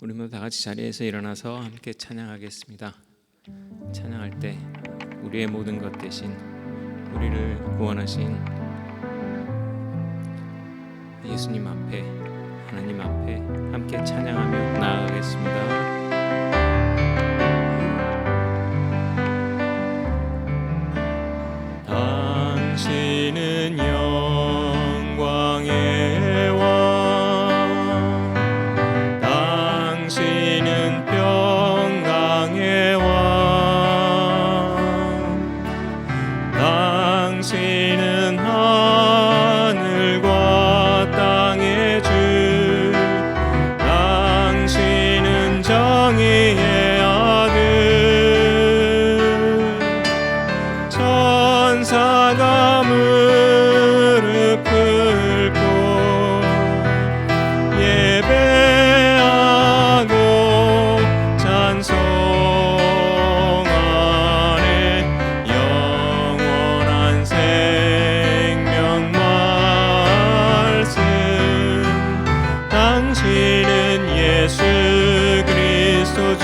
우리 모두 다 같이 자리에서 일어나서 함께 찬양하겠습니다. 찬양할 때 우리의 모든 것 대신 우리를 구원하신 예수님 앞에, 하나님 앞에 함께 찬양하며 나아가겠습니다. 당신은 영광의 왕, 당신은 평강의 왕, 당신은 하늘과 땅의 주, 당신은 정의의 아들. 천사가 무릎 꿇고 예배하고 찬송하네. 영원한 생명 말씀, 당신은 예수 그리스도 주.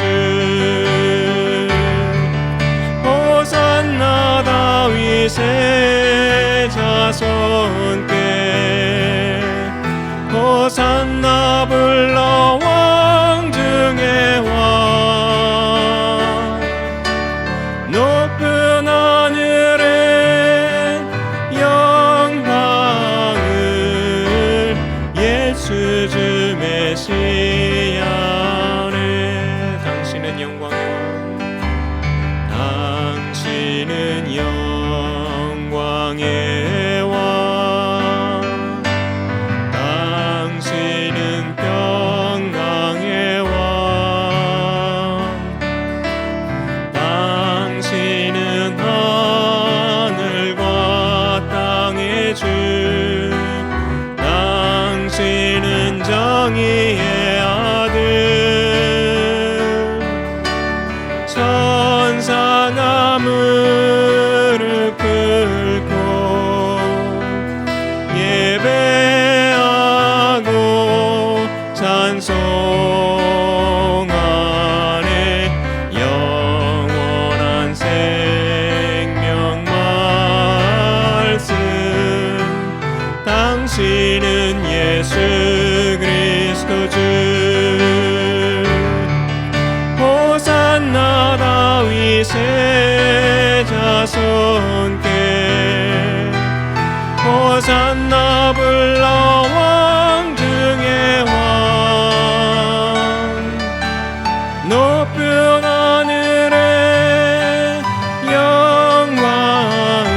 호산나 다윗의 자손께, 호산나 불러 왕 중의 왕. 높은 하늘에 영광을 예수 주 메시아네. 당신은 영광의 왕, 당신은 영광의 왕, 당신은 평강의 왕, 당신은 하늘과 땅의 주, 당신은 정의의 아들. 천사가 무릎 꿇고 예배하고 찬송하네. 영원한 생명 말씀, 당신은 예수 그리스도 주. 호산나 다윗의 자손께, 호산나 불러 왕 중의 왕. 높은 하늘에 영광을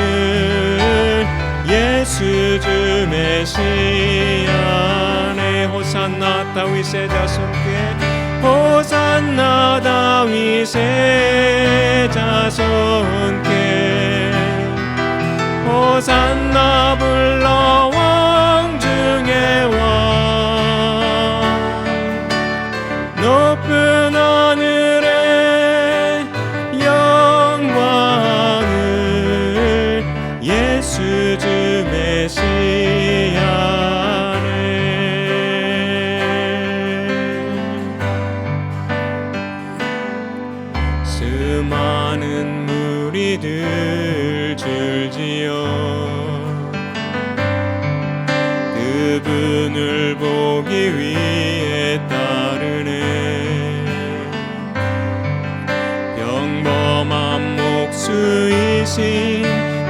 예수 주 메시아네. 호산나 다윗의 자손께, 호산나 다윗의 자손께, 호산나 불러 왕 중의 왕. 높은 하늘에 영광을 예수 주 메시아네. 수많은 무리들 줄지어 그분을 보기 위해 따르네. 평범한 목수이신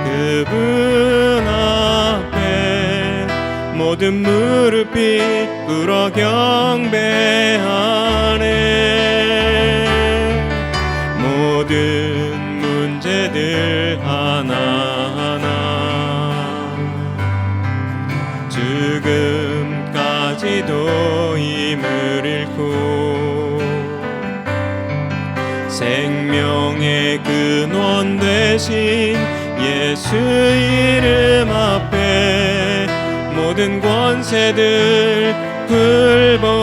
그분 앞에 모든 무릎이 꿇어 경배하네. 모든 문제들 하나하나 죽음까지도 힘을 잃고 생명의 근원 되신 예수 이름 앞에 모든 권세들 굴복하네.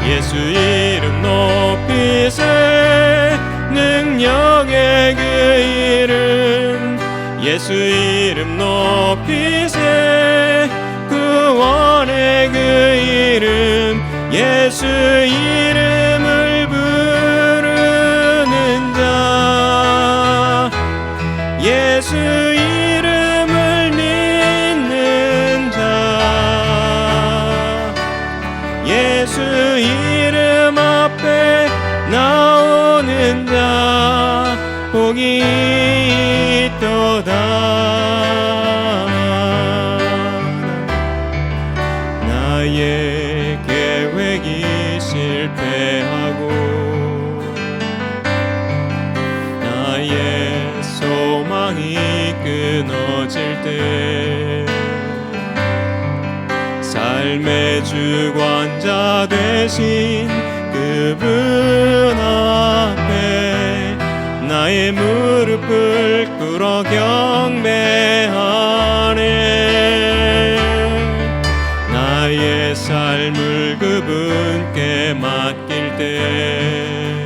예수 이름 높이세. 능력의 그 이름 예수 이름 높이세 구원의 그 이름 예수 이름을 부르는 자 예수 이름을 믿는 자 예수 이름 앞에 나오는 자 복이 있도다 나의 계획이 실패하고 나의 소망이 끊어질 때 삶의 주관자 되신 그분 앞에 나의 무릎을 꿇어 경배하네 나의 삶을 그분께 맡길 때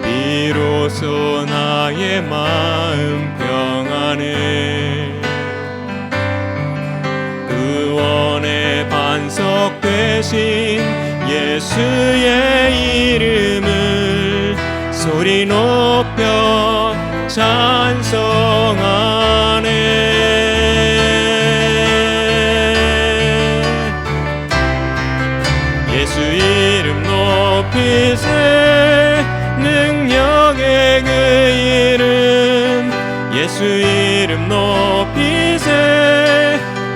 비로소 나의 마음 평안해 구원의 반석 되신 예수의 이름을 소리 높여 찬송하네 예수 이름 높이세 능력의 그 이름 예수 이름 높이세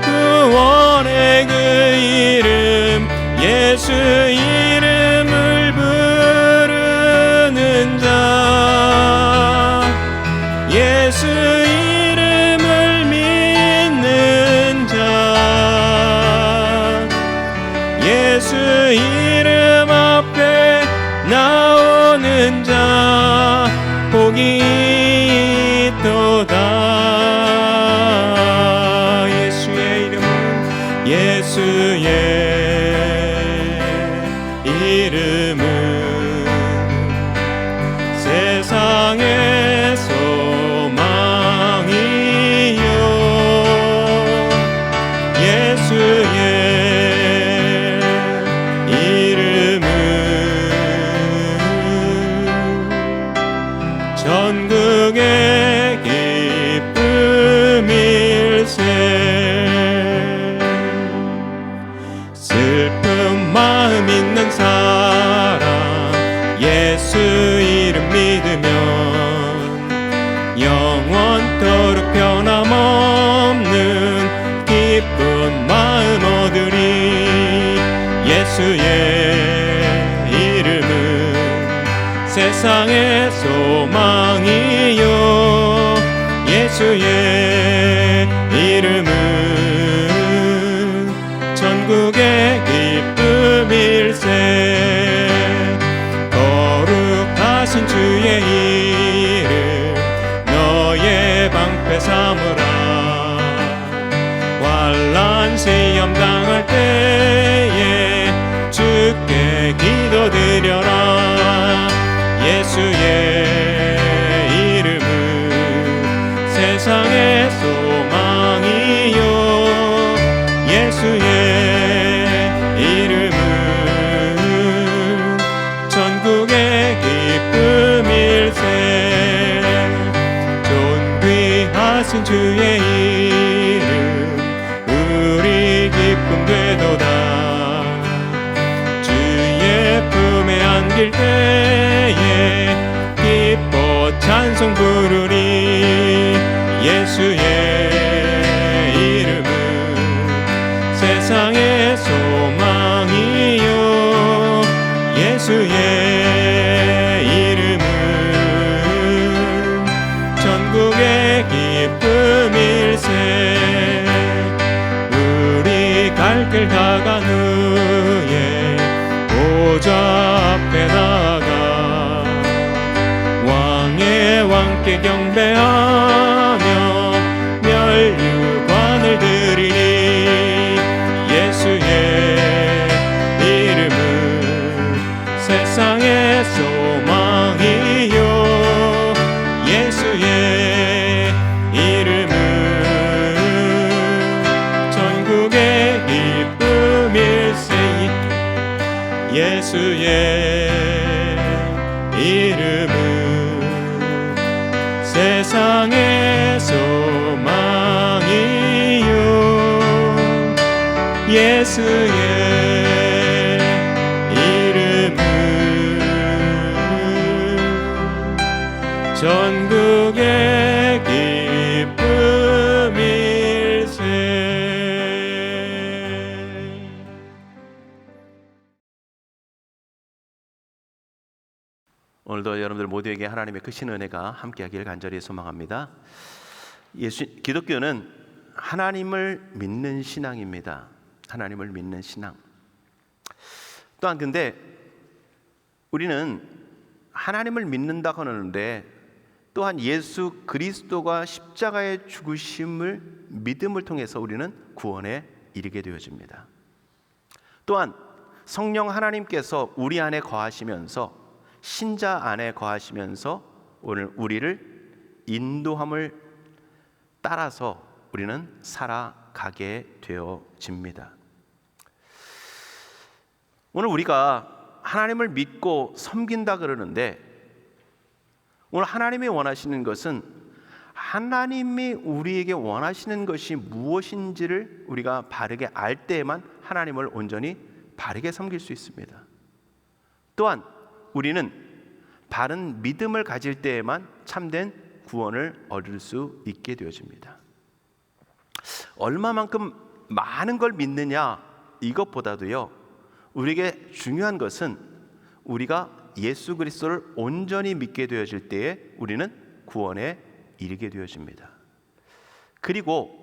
구원의 그 이름 예수 이름을 부르는 자 예수 이름을 믿는 자 예수 이름 앞에 나오는 자 복이 있도다 예수의 이름은 예수의 이름은 세상의 소망이요 예수의 이름은 전국의 기쁨일세 슬픈 마음 있는 사람 예수 이름 믿으면 영원토록 변함없는 기쁜 마음 얻으리 예수의 이름은 세상의 소망이요 예수의 이름은 전국의 기쁨일세 거룩하신 주의 이름 너의 방패 삼으라 환난 시험 당할 때에 주께 기도드려라 예수의 이름은 세상의 소망이요 예수의 이름은 전국의 기쁨일세 존귀하신 주의 이름 우리 기쁨 되도다 주의 품에 안길 때에 기뻐 찬송 부르리 예수의 이름은 세상의 소망이요 예수의 이름은 전국의 기쁨일세 우리 갈 길 다간 후에 보좌 앞에 나가 왕의 왕께 경배하며 멸류관을 드리니 예수의 이름은 세상의 소망이요 예수의 이름은 세상의 소망이요 예수의 전국의 기쁨일세. 오늘도 여러분들 모두에게 하나님의 크신 은혜가 함께하기를 간절히 소망합니다. 기독교는 하나님을 믿는 신앙입니다. 하나님을 믿는 신앙. 또한 근데 우리는 하나님을 믿는다고 하는데 또한 예수 그리스도가 십자가의 죽으심을 믿음을 통해서 우리는 구원에 이르게 되어집니다. 또한 성령 하나님께서 우리 안에 거하시면서 신자 안에 거하시면서 오늘 우리를 인도함을 따라서 우리는 살아가게 되어집니다. 오늘 우리가 하나님을 믿고 섬긴다 그러는데 오늘 하나님이 원하시는 것은 하나님이 우리에게 원하시는 것이 무엇인지를 우리가 바르게 알 때에만 하나님을 온전히 바르게 섬길 수 있습니다. 또한 우리는 바른 믿음을 가질 때에만 참된 구원을 얻을 수 있게 되어집니다. 얼마만큼 많은 걸 믿느냐 이것보다도요 우리에게 중요한 것은 우리가 예수 그리스도를 온전히 믿게 되어질 때에 우리는 구원에 이르게 되어집니다. 그리고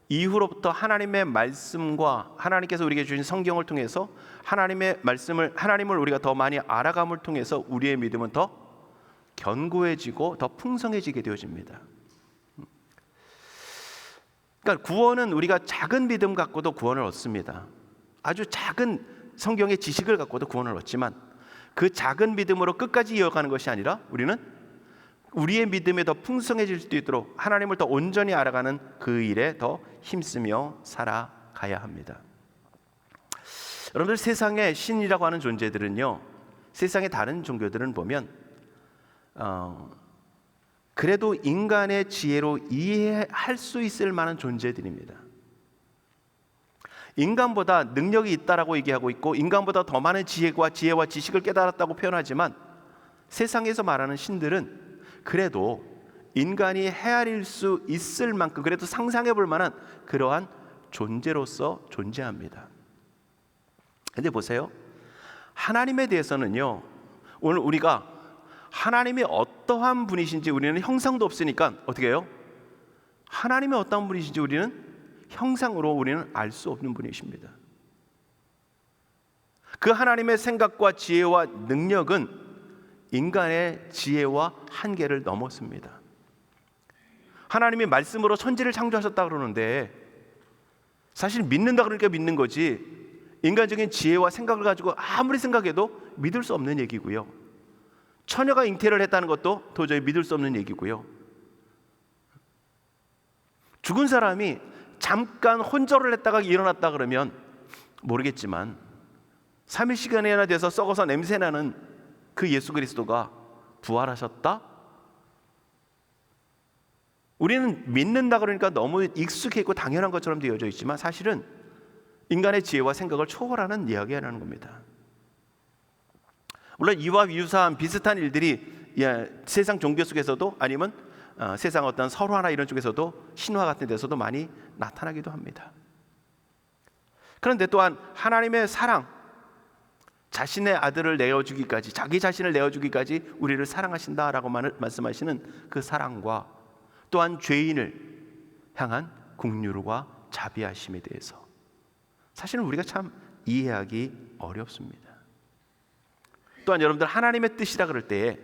이후로부터 하나님의 말씀과 하나님께서 우리에게 주신 성경을 통해서 하나님의 말씀을 하나님을 우리가 더 많이 알아감을 통해서 우리의 믿음은 더 견고해지고 더 풍성해지게 되어집니다. 그러니까 구원은 우리가 작은 믿음 갖고도 구원을 얻습니다. 아주 작은 성경의 지식을 갖고도 구원을 얻지만 그 작은 믿음으로 끝까지 이어가는 것이 아니라 우리는 우리의 믿음이 더 풍성해질 수 있도록 하나님을 더 온전히 알아가는 그 일에 더 힘쓰며 살아가야 합니다. 여러분들 세상에 신이라고 하는 존재들은요 세상의 다른 종교들은 보면 그래도 인간의 지혜로 이해할 수 있을 만한 존재들입니다. 인간보다 능력이 있다라고 얘기하고 있고 인간보다 더 많은 지혜와 지식을 깨달았다고 표현하지만 세상에서 말하는 신들은 그래도 인간이 헤아릴 수 있을 만큼 그래도 상상해 볼 만한 그러한 존재로서 존재합니다. 근데 보세요. 하나님에 대해서는요 오늘 우리가 하나님이 어떠한 분이신지 우리는 형상도 없으니까 어떻게 해요? 하나님이 어떠한 분이신지 우리는 형상으로 우리는 알 수 없는 분이십니다. 그 하나님의 생각과 지혜와 능력은 인간의 지혜와 한계를 넘었습니다. 하나님이 말씀으로 천지를 창조하셨다 그러는데 사실 믿는다 그러니까 믿는 거지 인간적인 지혜와 생각을 가지고 아무리 생각해도 믿을 수 없는 얘기고요. 처녀가 잉태를 했다는 것도 도저히 믿을 수 없는 얘기고요. 죽은 사람이 잠깐 혼절을 했다가 일어났다 그러면 모르겠지만 3일 시간이나 돼서 썩어서 냄새나는 그 예수 그리스도가 부활하셨다? 우리는 믿는다 그러니까 너무 익숙해 있고 당연한 것처럼 되어져 있지만 사실은 인간의 지혜와 생각을 초월하는 이야기라는 겁니다. 물론 이와 유사한 비슷한 일들이 세상 종교 속에서도 아니면 세상 어떤 설화나 이런 쪽에서도 신화 같은 데서도 많이 나타나기도 합니다. 그런데 또한 하나님의 사랑, 자신의 아들을 내어주기까지 자기 자신을 내어주기까지 우리를 사랑하신다라고 말씀하시는 그 사랑과 또한 죄인을 향한 긍휼과 자비하심에 대해서 사실은 우리가 참 이해하기 어렵습니다. 또한 여러분들 하나님의 뜻이라 그럴 때에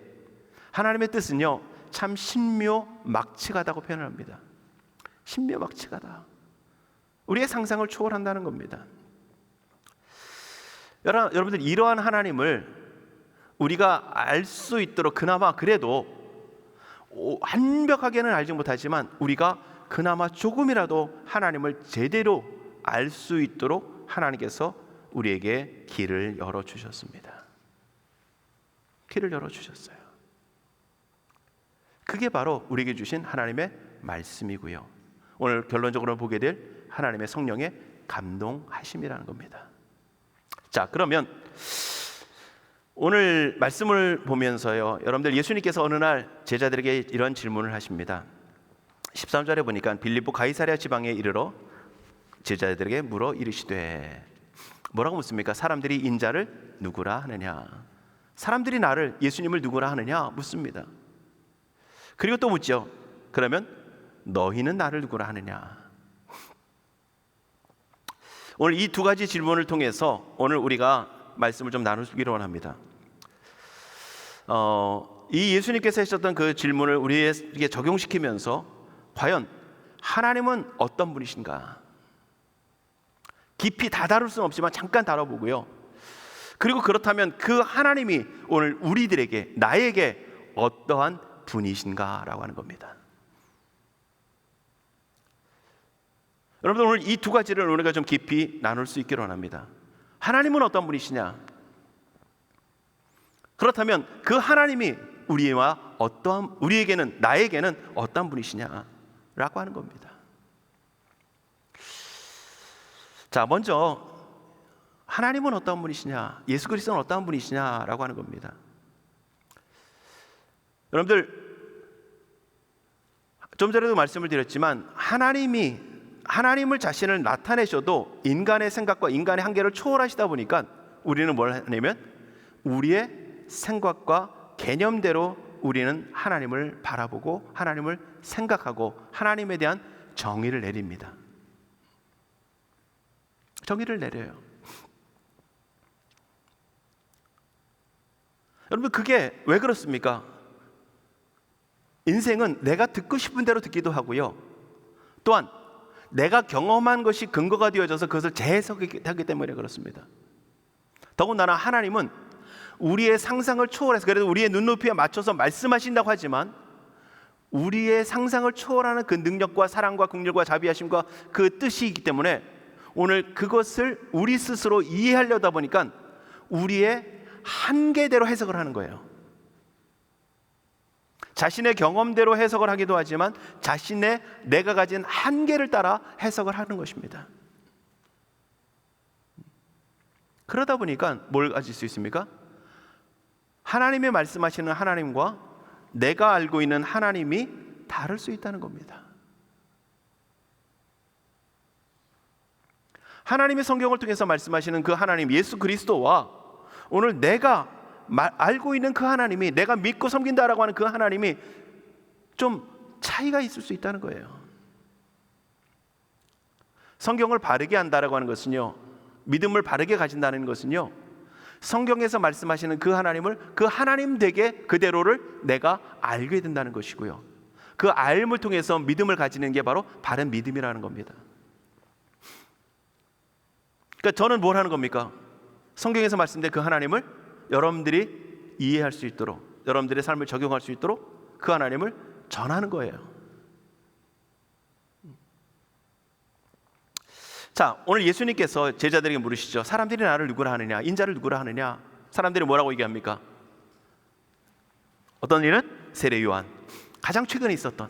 하나님의 뜻은요 참 신묘막측하다고 표현을 합니다. 신묘막측하다. 우리의 상상을 초월한다는 겁니다. 여러분들 이러한 하나님을 우리가 알 수 있도록 그나마 그래도 완벽하게는 알지 못하지만 우리가 그나마 조금이라도 하나님을 제대로 알 수 있도록 하나님께서 우리에게 길을 열어주셨습니다. 길을 열어주셨어요. 그게 바로 우리에게 주신 하나님의 말씀이고요, 오늘 결론적으로 보게 될 하나님의 성령의 감동하심이라는 겁니다. 자, 그러면 오늘 말씀을 보면서요, 여러분들, 예수님께서 어느 날 제자들에게 이런 질문을 하십니다. 13절에 보니까 빌립보 가이사랴 지방에 이르러 제자들에게 물어 이르시되, 뭐라고 묻습니까? 사람들이 인자를 누구라 하느냐? 사람들이 나를, 예수님을 누구라 하느냐 묻습니다. 그리고 또 묻죠. 그러면 너희는 나를 누구라 하느냐? 오늘 이 두 가지 질문을 통해서 오늘 우리가 말씀을 좀 나누기로 합니다. 이 예수님께서 하셨던 그 질문을 우리에게 적용시키면서 과연 하나님은 어떤 분이신가? 깊이 다 다룰 수는 없지만 잠깐 다뤄보고요. 그리고 그렇다면 그 하나님이 오늘 우리들에게, 나에게 어떠한 분이신가라고 하는 겁니다. 여러분들, 오늘 이 두 가지를 우리가 좀 깊이 나눌 수 있기를 원합니다. 하나님은 어떤 분이시냐? 그렇다면 그 하나님이 우리에게는, 나에게는 어떤 분이시냐라고 하는 겁니다. 자, 먼저 하나님은 어떤 분이시냐, 예수 그리스도는 어떤 분이시냐라고 하는 겁니다. 여러분들, 좀 전에도 말씀을 드렸지만 하나님을 자신을 나타내셔도 인간의 생각과 인간의 한계를 초월하시다 보니까 우리는 뭘 하냐면 우리의 생각과 개념대로 우리는 하나님을 바라보고 하나님을 생각하고 하나님에 대한 정의를 내립니다. 정의를 내려요. 여러분, 그게 왜 그렇습니까? 인생은 내가 듣고 싶은 대로 듣기도 하고요, 또한 내가 경험한 것이 근거가 되어져서 그것을 재해석하기 때문에 그렇습니다. 더군다나 하나님은 우리의 상상을 초월해서, 그래도 우리의 눈높이에 맞춰서 말씀하신다고 하지만 우리의 상상을 초월하는 그 능력과 사랑과 긍휼과 자비하심과 그 뜻이 있기 때문에 오늘 그것을 우리 스스로 이해하려다 보니까 우리의 한계대로 해석을 하는 거예요. 자신의 경험대로 해석을 하기도 하지만 내가 가진 한계를 따라 해석을 하는 것입니다. 그러다 보니까 뭘 가질 수 있습니까? 하나님이 말씀하시는 하나님과 내가 알고 있는 하나님이 다를 수 있다는 겁니다. 하나님의 성경을 통해서 말씀하시는 그 하나님, 예수 그리스도와 오늘 내가 알고 있는 그 하나님이, 내가 믿고 섬긴다라고 하는 그 하나님이 좀 차이가 있을 수 있다는 거예요. 성경을 바르게 한다라고 하는 것은요, 믿음을 바르게 가진다는 것은요, 성경에서 말씀하시는 그 하나님을 그 하나님 되게 그대로를 내가 알게 된다는 것이고요, 그 알음을 통해서 믿음을 가지는 게 바로 바른 믿음이라는 겁니다. 그러니까 저는 뭘 하는 겁니까? 성경에서 말씀된 그 하나님을 여러분들이 이해할 수 있도록, 여러분들의 삶을 적용할 수 있도록 그 하나님을 전하는 거예요. 자, 오늘 예수님께서 제자들에게 물으시죠. 사람들이 나를 누구라 하느냐, 인자를 누구라 하느냐. 사람들이 뭐라고 얘기합니까? 어떤 이는 세례 요한, 가장 최근에 있었던.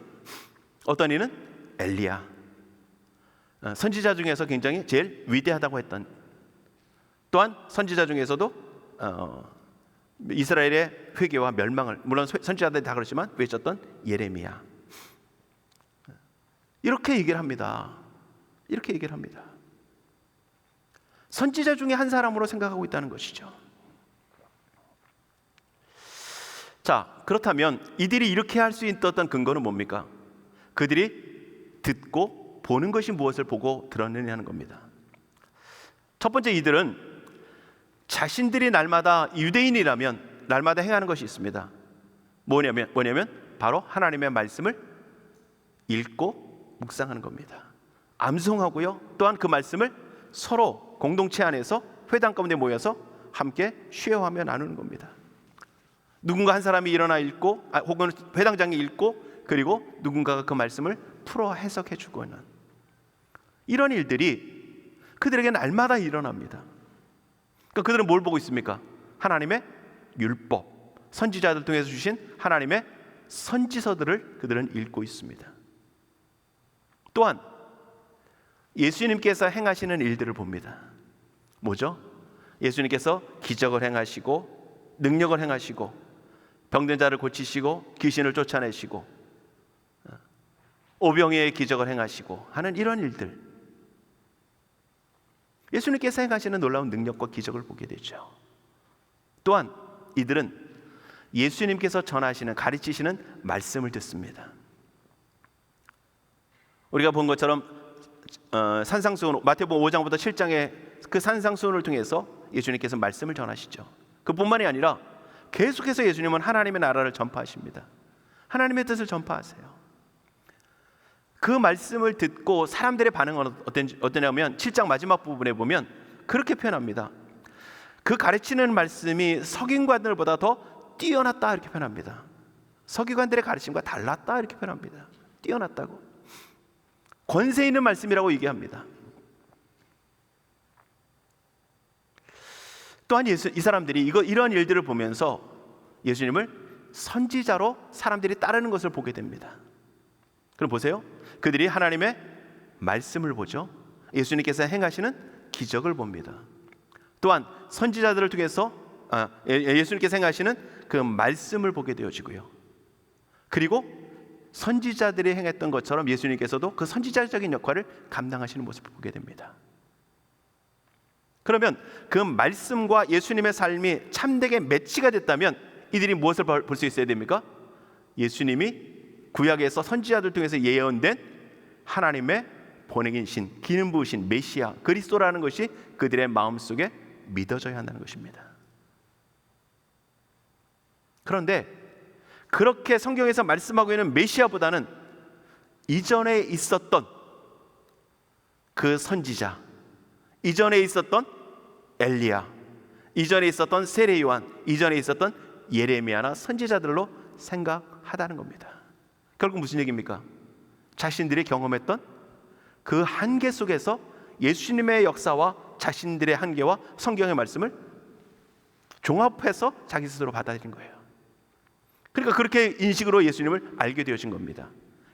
어떤 이는 엘리야, 선지자 중에서 굉장히 제일 위대하다고 했던. 또한 선지자 중에서도 이스라엘의 회개와 멸망을, 물론 선지자들이 다 그렇지만 외쳤던 예레미야. 이렇게 얘기를 합니다. 이렇게 얘기를 합니다. 선지자 중에 한 사람으로 생각하고 있다는 것이죠. 자, 그렇다면 이들이 이렇게 할 수 있었던 근거는 뭡니까? 그들이 듣고 보는 것이 무엇을 보고 들었느냐는 겁니다. 첫 번째, 이들은 자신들이 날마다 유대인이라면 날마다 행하는 것이 있습니다. 뭐냐면 바로 하나님의 말씀을 읽고 묵상하는 겁니다. 암송하고요, 또한 그 말씀을 서로 공동체 안에서 회당 가운데 모여서 함께 쉐어하며 나누는 겁니다. 누군가 한 사람이 일어나 읽고, 혹은 회당장이 읽고, 그리고 누군가가 그 말씀을 풀어 해석해 주고 있는 이런 일들이 그들에게 날마다 일어납니다. 그러니까 그들은 뭘 보고 있습니까? 하나님의 율법, 선지자들 통해서 주신 하나님의 선지서들을 그들은 읽고 있습니다. 또한 예수님께서 행하시는 일들을 봅니다. 뭐죠? 예수님께서 기적을 행하시고 능력을 행하시고 병든 자를 고치시고 귀신을 쫓아내시고 오병이의 기적을 행하시고 하는 이런 일들, 예수님께서 행하시는 놀라운 능력과 기적을 보게 되죠. 또한 이들은 예수님께서 전하시는, 가르치시는 말씀을 듣습니다. 우리가 본 것처럼 산상수훈, 마태복음 5장부터 7장의 그 산상수훈을 통해서 예수님께서 말씀을 전하시죠. 그뿐만이 아니라 계속해서 예수님은 하나님의 나라를 전파하십니다. 하나님의 뜻을 전파하세요. 그 말씀을 듣고 사람들의 반응은 어떠냐면 7장 마지막 부분에 보면 그렇게 표현합니다. 그 가르치는 말씀이 서기관들보다 더 뛰어났다 이렇게 표현합니다. 서기관들의 가르침과 달랐다 이렇게 표현합니다. 뛰어났다고, 권세 있는 말씀이라고 얘기합니다. 또한 이 사람들이 이런 일들을 보면서 예수님을 선지자로 사람들이 따르는 것을 보게 됩니다. 그럼 보세요. 그들이 하나님의 말씀을 보죠. 예수님께서 행하시는 기적을 봅니다. 또한 선지자들을 통해서 예수님께서 행하시는 그 말씀을 보게 되어지고요. 그리고 선지자들이 행했던 것처럼 예수님께서도 그 선지자적인 역할을 감당하시는 모습을 보게 됩니다. 그러면 그 말씀과 예수님의 삶이 참되게 매치가 됐다면 이들이 무엇을 볼 수 있어야 됩니까? 예수님이 구약에서 선지자들 통해서 예언된 하나님의 보내긴 신, 기름 부으신 메시아 그리스도라는 것이 그들의 마음속에 믿어져야 한다는 것입니다. 그런데 그렇게 성경에서 말씀하고 있는 메시아보다는 이전에 있었던 그 선지자, 이전에 있었던 엘리야, 이전에 있었던 세례 요한, 이전에 있었던 예레미야나 선지자들로 생각하다는 겁니다. 결국 무슨 얘기입니까? 자신들이 경험했던 그 한계 속에서 예수님의 역사와 자신들의 한계와 성경의 말씀을 종합해서 자기 스스로 받아들인 거예요. 그러니까 그렇게 인식으로 예수님을 알게 되어진 겁니다.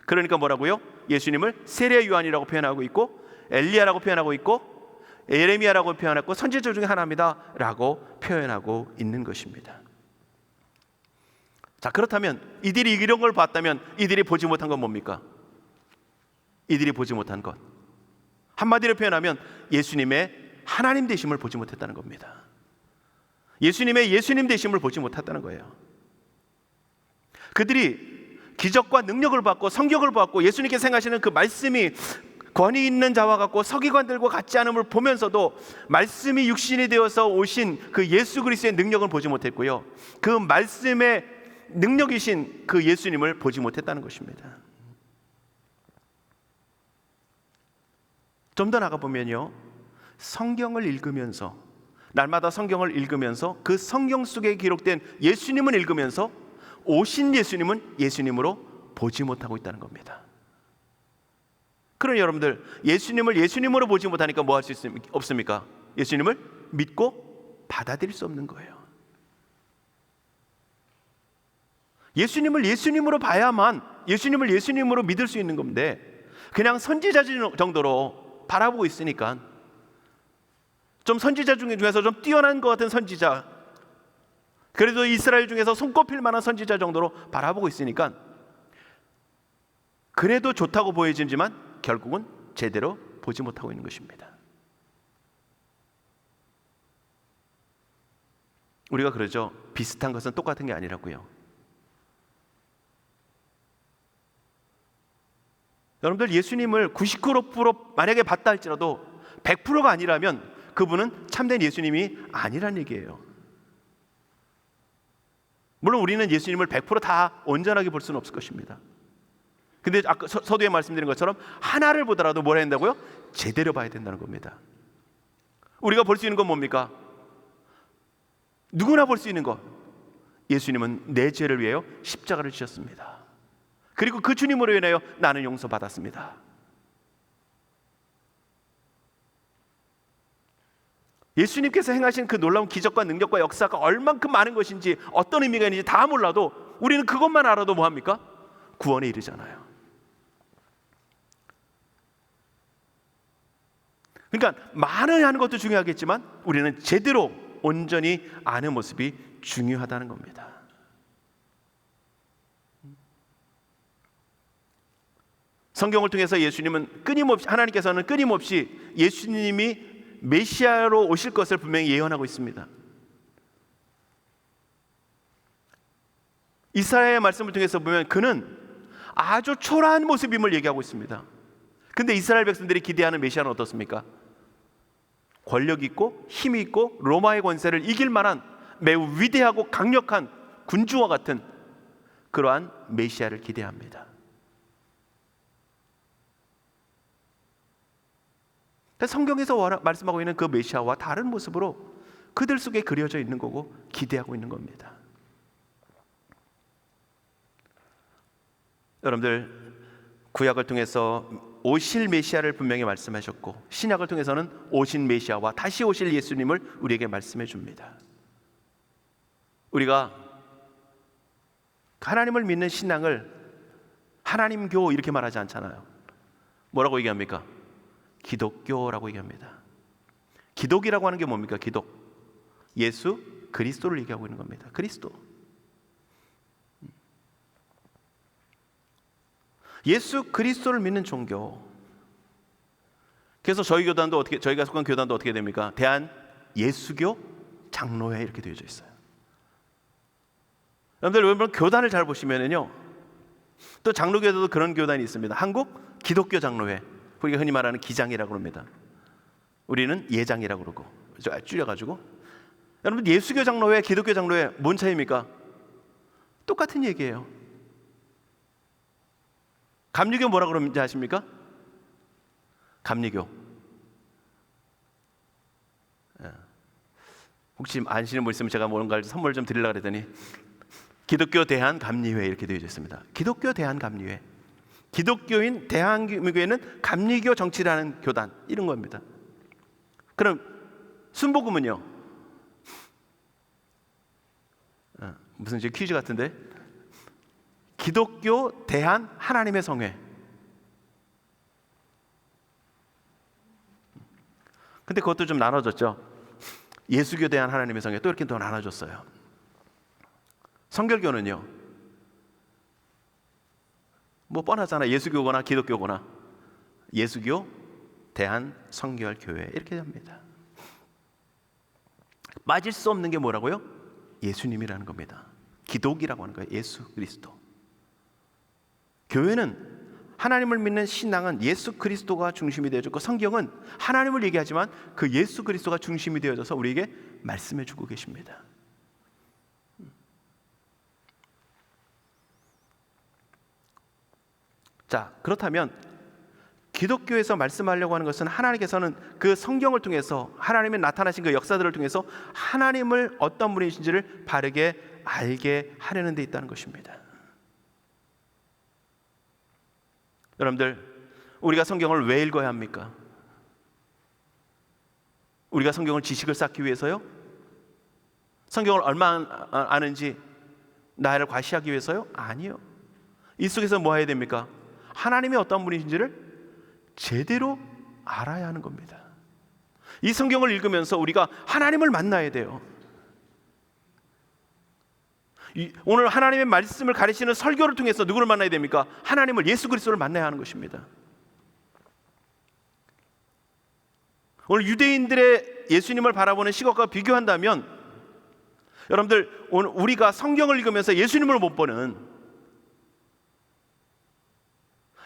그러니까 뭐라고요? 예수님을 세례 요한이라고 표현하고 있고 엘리야라고 표현하고 있고 예레미야라고 표현하고 선지자 중에 하나입니다 라고 표현하고 있는 것입니다. 자, 그렇다면 이들이 이런 걸 봤다면 이들이 보지 못한 건 뭡니까? 이들이 보지 못한 것, 한마디로 표현하면 예수님의 하나님 되심을 보지 못했다는 겁니다. 예수님의 예수님 되심을 보지 못했다는 거예요. 그들이 기적과 능력을 받고 성격을 받고 예수님께서 행하시는 그 말씀이 권위 있는 자와 같고 서기관들과 같지 않음을 보면서도 말씀이 육신이 되어서 오신 그 예수 그리스도의 능력을 보지 못했고요, 그 말씀의 능력이신 그 예수님을 보지 못했다는 것입니다. 좀 더 나가보면요, 성경을 읽으면서, 날마다 성경을 읽으면서 그 성경 속에 기록된 예수님을 읽으면서 오신 예수님은 예수님으로 보지 못하고 있다는 겁니다. 그러니 여러분들, 예수님을 예수님으로 보지 못하니까 뭐 할 수 없습니까? 예수님을 믿고 받아들일 수 없는 거예요. 예수님을 예수님으로 봐야만 예수님을 예수님으로 믿을 수 있는 건데, 그냥 선지자 정도로 바라보고 있으니까, 좀 선지자 중에서 좀 뛰어난 것 같은 선지자, 그래도 이스라엘 중에서 손꼽힐 만한 선지자 정도로 바라보고 있으니까 그래도 좋다고 보여지지만 결국은 제대로 보지 못하고 있는 것입니다. 우리가 그러죠. 비슷한 것은 똑같은 게 아니라고요. 여러분들, 예수님을 99% 만약에 봤다 할지라도 100%가 아니라면 그분은 참된 예수님이 아니란 얘기예요. 물론 우리는 예수님을 100% 다 온전하게 볼 수는 없을 것입니다. 근데 아까 서두에 말씀드린 것처럼 하나를 보더라도 뭘 해야 된다고요? 제대로 봐야 된다는 겁니다. 우리가 볼 수 있는 건 뭡니까? 누구나 볼 수 있는 것, 예수님은 내 죄를 위하여 십자가를 지셨습니다. 그리고 그 주님으로 인하여 나는 용서받았습니다. 예수님께서 행하신 그 놀라운 기적과 능력과 역사가 얼만큼 많은 것인지, 어떤 의미가 있는지 다 몰라도 우리는 그것만 알아도 뭐합니까? 구원에 이르잖아요. 그러니까 많이 하는 것도 중요하겠지만 우리는 제대로 온전히 아는 모습이 중요하다는 겁니다. 성경을 통해서 하나님께서는 끊임없이 예수님이 메시아로 오실 것을 분명히 예언하고 있습니다. 이사야의 말씀을 통해서 보면 그는 아주 초라한 모습임을 얘기하고 있습니다. 근데 이스라엘 백성들이 기대하는 메시아는 어떻습니까? 권력 있고 힘이 있고 로마의 권세를 이길 만한 매우 위대하고 강력한 군주와 같은 그러한 메시아를 기대합니다. 성경에서 말씀하고 있는 그 메시아와 다른 모습으로 그들 속에 그려져 있는 거고 기대하고 있는 겁니다. 여러분들, 구약을 통해서 오실 메시아를 분명히 말씀하셨고 신약을 통해서는 오신 메시아와 다시 오실 예수님을 우리에게 말씀해 줍니다. 우리가 하나님을 믿는 신앙을 하나님교 이렇게 말하지 않잖아요. 뭐라고 얘기합니까? 기독교라고 얘기합니다. 기독이라고 하는 게 뭡니까? 기독, 예수 그리스도를 얘기하고 있는 겁니다. 그리스도, 예수 그리스도를 믿는 종교. 그래서 저희가 속한 교단도 어떻게 됩니까? 대한 예수교 장로회 이렇게 되어져 있어요. 여러분들 교단을 잘 보시면은요, 또 장로교에도 그런 교단이 있습니다. 한국 기독교 장로회, 우리가 흔히 말하는 기장이라고 합니다. 우리는 예장이라고 그러고 줄여가지고. 여러분, 예수교 장로회, 기독교 장로회 뭔 차이입니까? 똑같은 얘기예요. 감리교 뭐라고 그러는지 아십니까? 감리교. 혹시 아시는 분 있으면 제가 뭔가를 선물 좀 드리려고 그랬더니 기독교 대한감리회 이렇게 되어 있습니다. 기독교 대한감리회. 기독교인 대한감리교회는 감리교 정치라는 교단, 이런 겁니다. 그럼 순복음은요? 무슨 퀴즈 같은데? 기독교 대한 하나님의 성회. 근데 그것도 좀 나눠졌죠. 예수교 대한 하나님의 성회 또 이렇게 또 나눠졌어요. 성결교는요, 뭐 뻔하잖아. 예수교거나 기독교거나. 예수교 대한 성결교회 이렇게 합니다. 빠질 수 없는 게 뭐라고요? 예수님이라는 겁니다. 기독이라고 하는 거예요. 예수 그리스도. 교회는 하나님을 믿는 신앙은 예수 그리스도가 중심이 되어졌고, 성경은 하나님을 얘기하지만 그 예수 그리스도가 중심이 되어져서 우리에게 말씀해 주고 계십니다. 자, 그렇다면 기독교에서 말씀하려고 하는 것은 하나님께서는 그 성경을 통해서 하나님의 나타나신 그 역사들을 통해서 하나님을 어떤 분이신지를 바르게 알게 하려는 데 있다는 것입니다. 여러분들, 우리가 성경을 왜 읽어야 합니까? 우리가 성경을 지식을 쌓기 위해서요? 성경을 얼마나 아는지 나를 과시하기 위해서요? 아니요. 이 속에서 뭐 해야 됩니까? 하나님이 어떤 분이신지를 제대로 알아야 하는 겁니다. 이 성경을 읽으면서 우리가 하나님을 만나야 돼요. 오늘 하나님의 말씀을 가르치는 설교를 통해서 누구를 만나야 됩니까? 하나님을, 예수 그리스도를 만나야 하는 것입니다. 오늘 유대인들의 예수님을 바라보는 시각과 비교한다면, 여러분들, 오늘 우리가 성경을 읽으면서 예수님을 못 보는,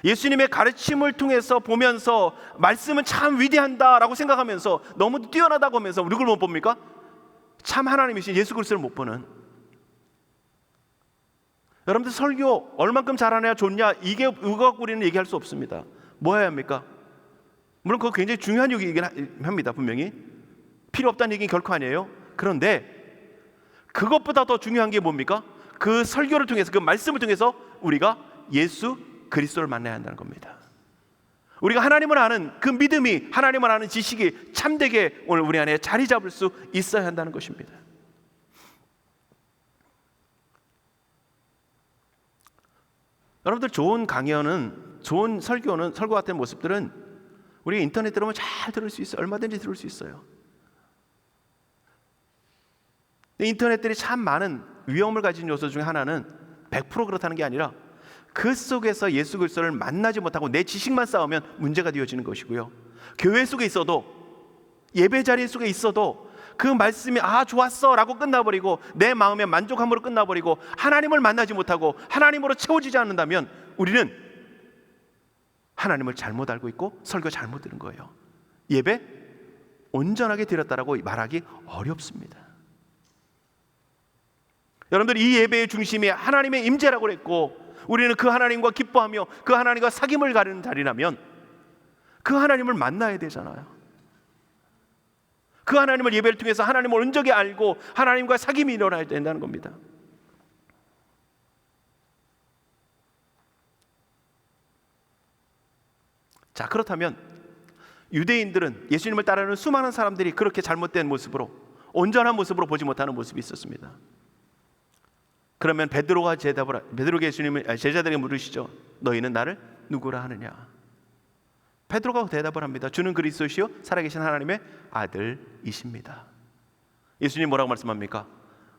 예수님의 가르침을 통해서 보면서 말씀은 참 위대한다라고 생각하면서 너무 뛰어나다고 하면서 우리 누굴 못 봅니까? 참 하나님이신 예수 그리스도를 못 보는. 여러분들, 설교 얼만큼 잘하냐 좋냐 이게 의각 우리는 얘기할 수 없습니다. 뭐 해야 합니까? 물론 그거 굉장히 중요한 얘기긴 합니다. 분명히 필요 없다는 얘기는 결코 아니에요. 그런데 그것보다 더 중요한 게 뭡니까? 그 설교를 통해서, 그 말씀을 통해서 우리가 예수 그리스도를 만나야 한다는 겁니다. 우리가 하나님을 아는 그 믿음이, 하나님을 아는 지식이 참되게 오늘 우리 안에 자리 잡을 수 있어야 한다는 것입니다. 여러분들, 좋은 강연은, 좋은 설교는, 설교 같은 모습들은 우리가 인터넷 들으면 잘 들을 수 있어요. 얼마든지 들을 수 있어요. 인터넷들이 참 많은 위험을 가진 요소 중에 하나는 100% 그렇다는 게 아니라 그 속에서 예수 그리스도를 만나지 못하고 내 지식만 쌓으면 문제가 되어지는 것이고요. 교회 속에 있어도, 예배 자리 속에 있어도 그 말씀이 좋았어 라고 끝나버리고 내 마음의 만족함으로 끝나버리고 하나님을 만나지 못하고 하나님으로 채워지지 않는다면 우리는 하나님을 잘못 알고 있고 설교 잘못 들은 거예요. 예배 온전하게 드렸다라고 말하기 어렵습니다. 여러분들, 이 예배의 중심이 하나님의 임재라고 그랬고 우리는 그 하나님과 기뻐하며 그 하나님과 사귐을 가르는 자리라면 그 하나님을 만나야 되잖아요. 그 하나님을 예배를 통해서 하나님을 온전히 알고 하나님과 사귐이 일어나야 된다는 겁니다. 자, 그렇다면 유대인들은, 예수님을 따르는 수많은 사람들이 그렇게 잘못된 모습으로, 온전한 모습으로 보지 못하는 모습이 있었습니다. 그러면 베드로가 예수님을, 제자들에게 물으시죠. 너희는 나를 누구라 하느냐? 베드로가 대답을 합니다. 주는 그리스도시요 살아계신 하나님의 아들이십니다. 예수님 뭐라고 말씀합니까?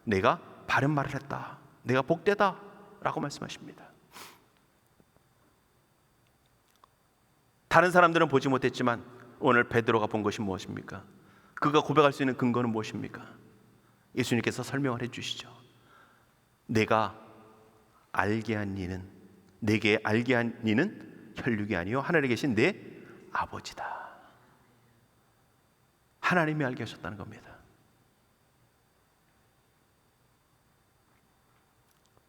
내가 바른 말을 했다, 내가 복되다 라고 말씀하십니다. 다른 사람들은 보지 못했지만 오늘 베드로가 본 것이 무엇입니까? 그가 고백할 수 있는 근거는 무엇입니까? 예수님께서 설명을 해주시죠. 내가 알게 한 이는, 내게 알게 한 이는 혈육이 아니요 하늘에 계신 내 아버지다. 하나님이 알게 하셨다는 겁니다.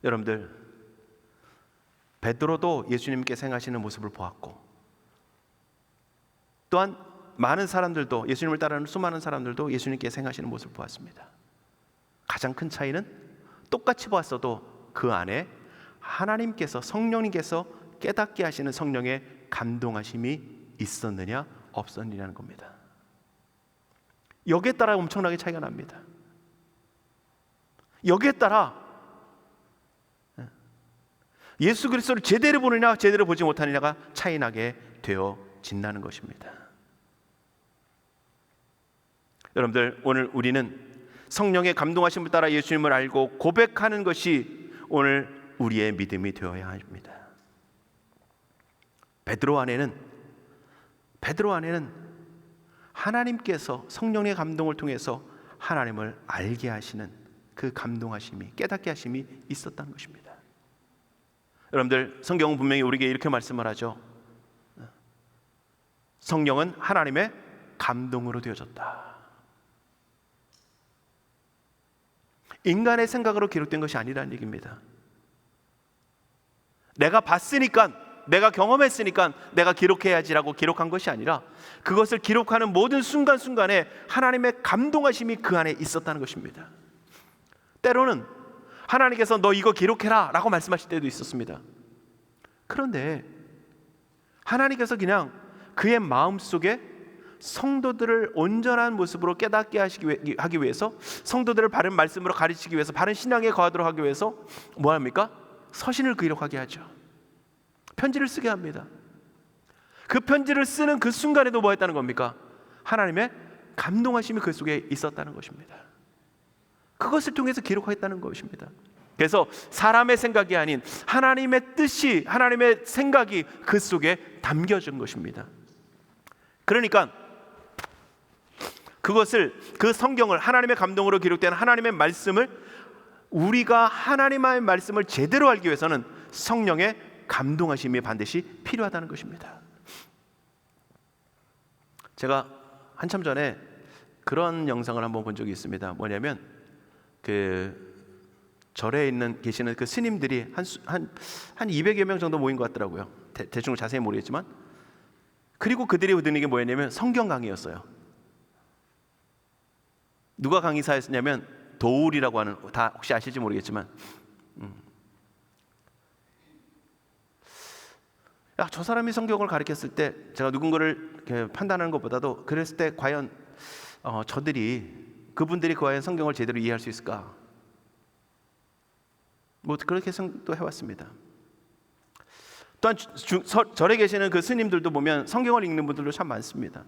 여러분들, 베드로도 예수님께서 행하시는 모습을 보았고 또한 많은 사람들도, 예수님을 따르는 수많은 사람들도 예수님께서 행하시는 모습을 보았습니다. 가장 큰 차이는 똑같이 보았어도 그 안에 하나님께서, 성령님께서 깨닫게 하시는 성령의 감동하심이 있었느냐 없었느냐는 겁니다. 여기에 따라 엄청나게 차이가 납니다. 여기에 따라 예수 그리스도를 제대로 보느냐 제대로 보지 못하느냐가 차이 나게 되어진다는 것입니다. 여러분들, 오늘 우리는 성령의 감동하심을 따라 예수님을 알고 고백하는 것이 오늘 우리의 믿음이 되어야 합니다. 베드로 안에는 하나님께서 성령의 감동을 통해서 하나님을 알게 하시는 그 감동하심이, 깨닫게 하심이 있었다는 것입니다. 여러분들, 성경은 분명히 우리에게 이렇게 말씀을 하죠. 성령은 하나님의 감동으로 되어졌다. 인간의 생각으로 기록된 것이 아니라는 얘기입니다. 내가 봤으니까, 내가 경험했으니까 내가 기록해야지라고 기록한 것이 아니라 그것을 기록하는 모든 순간순간에 하나님의 감동하심이 그 안에 있었다는 것입니다. 때로는 하나님께서 너 이거 기록해라 라고 말씀하실 때도 있었습니다. 그런데 하나님께서 그냥 그의 마음속에 성도들을 온전한 모습으로 깨닫게 하기 위해서, 성도들을 바른 말씀으로 가르치기 위해서, 바른 신앙에 거하도록 하기 위해서 뭐 합니까? 서신을 기록하게 하죠. 편지를 쓰게 합니다. 그 편지를 쓰는 그 순간에도 뭐 했다는 겁니까? 하나님의 감동하심이 그 속에 있었다는 것입니다. 그것을 통해서 기록했다는 것입니다. 그래서 사람의 생각이 아닌 하나님의 뜻이, 하나님의 생각이 그 속에 담겨진 것입니다. 그러니까 그것을, 그 성경을, 하나님의 감동으로 기록된 하나님의 말씀을, 우리가 하나님의 말씀을 제대로 알기 위해서는 성령의 감동하심이 반드시 필요하다는 것입니다. 제가 한참 전에 그런 영상을 한번 본 적이 있습니다. 뭐냐면 그 절에 계시는 그 스님들이 한 200여 명 정도 모인 것 같더라고요. 대충 자세히 모르겠지만. 그리고 그들이 듣는 게 뭐였냐면 성경 강의였어요. 누가 강의사였냐면 도울이라고 하는, 다 혹시 아실지 모르겠지만 야, 저 사람이 성경을 가르쳤을 때 제가 누군가를 이렇게 판단하는 것보다도 그랬을 때 과연 그분들이 과연 성경을 제대로 이해할 수 있을까? 뭐 그렇게 생각도 해왔습니다. 또한 절에 계시는 그 스님들도 보면 성경을 읽는 분들도 참 많습니다.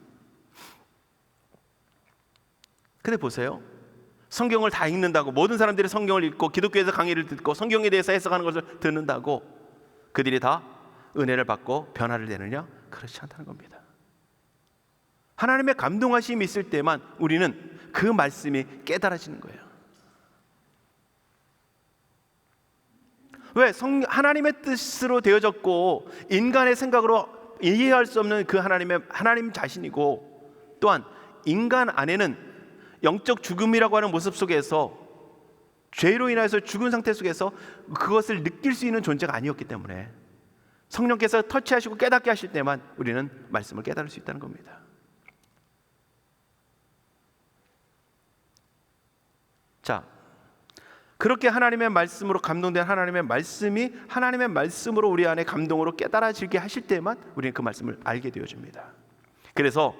근데 보세요, 성경을 다 읽는다고, 모든 사람들이 성경을 읽고 기독교에서 강의를 듣고 성경에 대해서 해석하는 것을 듣는다고 그들이 다 은혜를 받고 변화를 내느냐? 그렇지 않다는 겁니다. 하나님의 감동하심이 있을 때만 우리는 그 말씀이 깨달아지는 거예요. 왜? 하나님의 뜻으로 되어졌고 인간의 생각으로 이해할 수 없는 그 하나님 자신이고, 또한 인간 안에는 영적 죽음이라고 하는 모습 속에서, 죄로 인해서 죽은 상태 속에서 그것을 느낄 수 있는 존재가 아니었기 때문에 성령께서 터치하시고 깨닫게 하실 때만 우리는 말씀을 깨달을 수 있다는 겁니다. 자, 그렇게 하나님의 말씀으로 감동된 하나님의 말씀이 하나님의 말씀으로 우리 안에 감동으로 깨달아지게 하실 때만 우리는 그 말씀을 알게 되어집니다. 그래서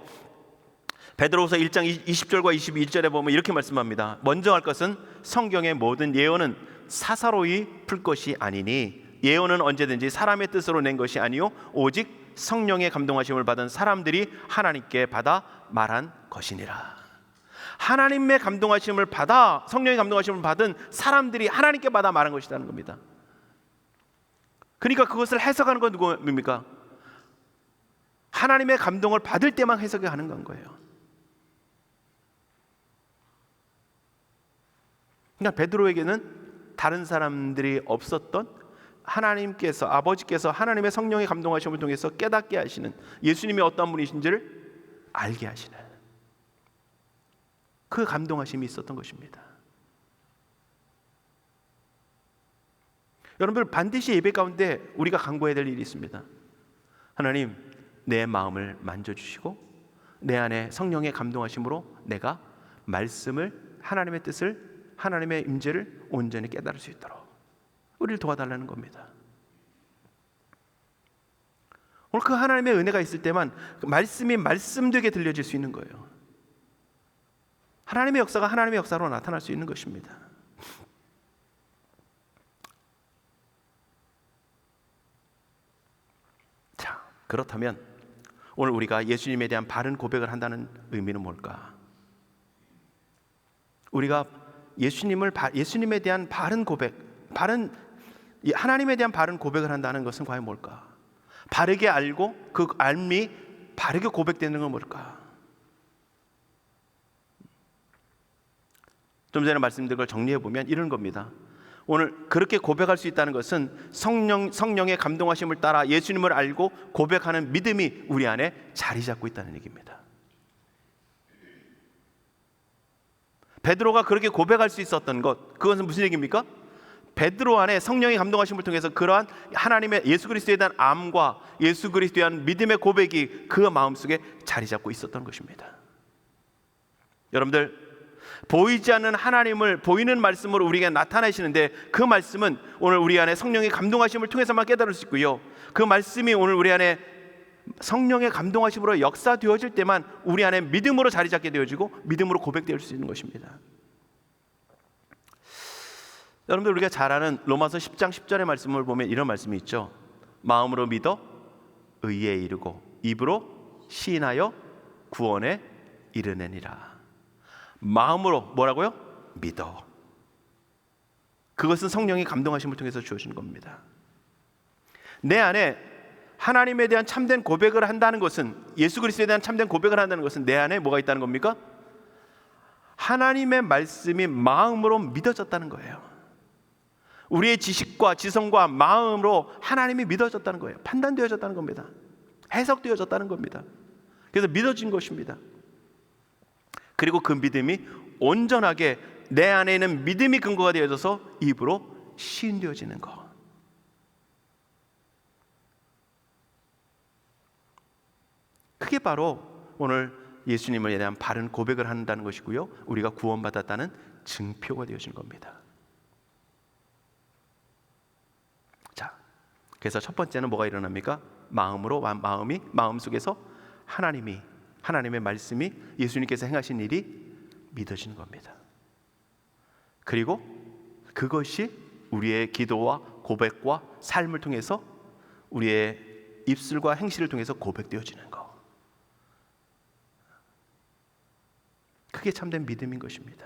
베드로후서 1장 20절과 21절에 보면 이렇게 말씀합니다. 먼저 할 것은 성경의 모든 예언은 사사로이 풀 것이 아니니 예언은 언제든지 사람의 뜻으로 낸 것이 아니요 오직 성령의 감동하심을 받은 사람들이 하나님께 받아 말한 것이니라. 하나님의 감동하심을 받아, 성령의 감동하심을 받은 사람들이 하나님께 받아 말한 것이라는 겁니다. 그러니까 그것을 해석하는 건 누굽니까? 하나님의 감동을 받을 때만 해석하는 건 거예요. 그러니까 베드로에게는 다른 사람들이 없었던 하나님께서, 아버지께서 하나님의 성령의 감동하심을 통해서 깨닫게 하시는, 예수님이 어떤 분이신지를 알게 하시는 그 감동하심이 있었던 것입니다. 여러분들, 반드시 예배 가운데 우리가 간구해야 될 일이 있습니다. 하나님, 내 마음을 만져주시고 내 안에 성령의 감동하심으로 내가 말씀을, 하나님의 뜻을, 하나님의 임재를 온전히 깨달을 수 있도록 우리를 도와달라는 겁니다. 오늘 그 하나님의 은혜가 있을 때만 그 말씀이 말씀되게 들려질 수 있는 거예요. 하나님의 역사가 하나님의 역사로 나타날 수 있는 것입니다. 자, 그렇다면 오늘 우리가 예수님에 대한 바른 고백을 한다는 의미는 뭘까? 우리가 예수님에 대한 바른 고백, 하나님에 대한 바른 고백을 한다는 것은 과연 뭘까? 바르게 알고 그 알미 바르게 고백되는 건 뭘까? 좀 전에 말씀드린 걸 정리해 보면 이런 겁니다. 오늘 그렇게 고백할 수 있다는 것은 성령의 감동하심을 따라 예수님을 알고 고백하는 믿음이 우리 안에 자리 잡고 있다는 얘기입니다. 베드로가 그렇게 고백할 수 있었던 것, 그것은 무슨 얘기입니까? 베드로 안에 성령의 감동하심을 통해서 그러한 하나님의 예수 그리스도에 대한 암과 예수 그리스도에 대한 믿음의 고백이 그 마음속에 자리 잡고 있었던 것입니다. 여러분들, 보이지 않는 하나님을 보이는 말씀으로 우리에게 나타내시는데, 그 말씀은 오늘 우리 안에 성령의 감동하심을 통해서만 깨달을 수 있고요, 그 말씀이 오늘 우리 안에 성령의 감동하심으로 역사되어질 때만 우리 안에 믿음으로 자리 잡게 되어지고 믿음으로 고백될 수 있는 것입니다. 여러분들, 우리가 잘 아는 로마서 10장 10절의 말씀을 보면 이런 말씀이 있죠. 마음으로 믿어 의에 이르고 입으로 시인하여 구원에 이르느니라. 마음으로 뭐라고요? 믿어. 그것은 성령의 감동하심을 통해서 주어진 겁니다. 내 안에 하나님에 대한 참된 고백을 한다는 것은, 예수 그리스도에 대한 참된 고백을 한다는 것은 내 안에 뭐가 있다는 겁니까? 하나님의 말씀이 마음으로 믿어졌다는 거예요. 우리의 지식과 지성과 마음으로 하나님이 믿어졌다는 거예요. 판단되어졌다는 겁니다. 해석되어졌다는 겁니다. 그래서 믿어진 것입니다. 그리고 그 믿음이 온전하게 내 안에 있는 믿음이 근거가 되어져서 입으로 시인되어지는 것. 그게 바로 오늘 예수님에 대한 바른 고백을 한다는 것이고요, 우리가 구원받았다는 증표가 되어진 겁니다. 자, 그래서 첫 번째는 뭐가 일어납니까? 마음속에서 하나님의 말씀이 예수님께서 행하신 일이 믿어지는 겁니다. 그리고 그것이 우리의 기도와 고백과 삶을 통해서 우리의 입술과 행실을 통해서 고백되어지는 것. 그게 참된 믿음인 것입니다.